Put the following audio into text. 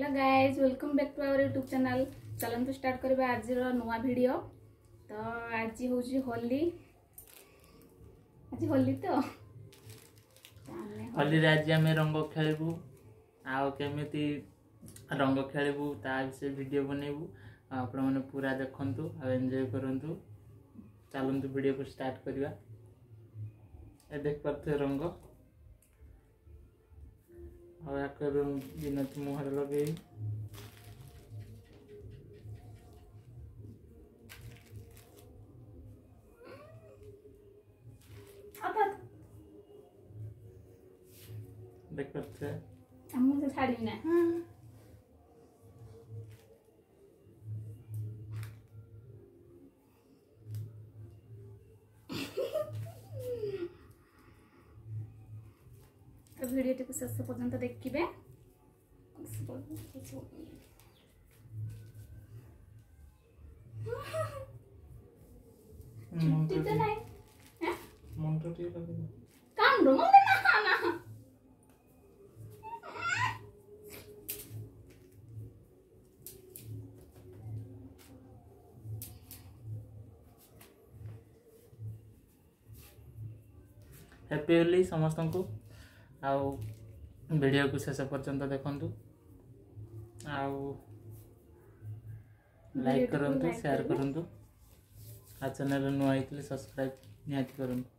Hello guys welcome back to our YouTube channel. चलते start करबा आज नुआ वीडियो। तो आज होली तो होली आज आम रंग खेलबू आमती रंग खेलबू ता विषय वीडियो बनैबू आपण मैंने पूरा देखंतु आ एंजॉय करंतु। चलंतु वीडियो को स्टार्ट करवा। ए देख पाथे रंग और बिनती मुहर लगे देख पाथे मुझे छाड़ी ना तो वीडियो टी शेष पर्यंत देखिए। हैप्पी होली समस्त को आउ वीडियो को शेष पर्यंत देखंतु आउ लाइक करंतु शेयर करंतु आ चैनल नुआ आइतले सब्सक्राइब निहाती करंतु।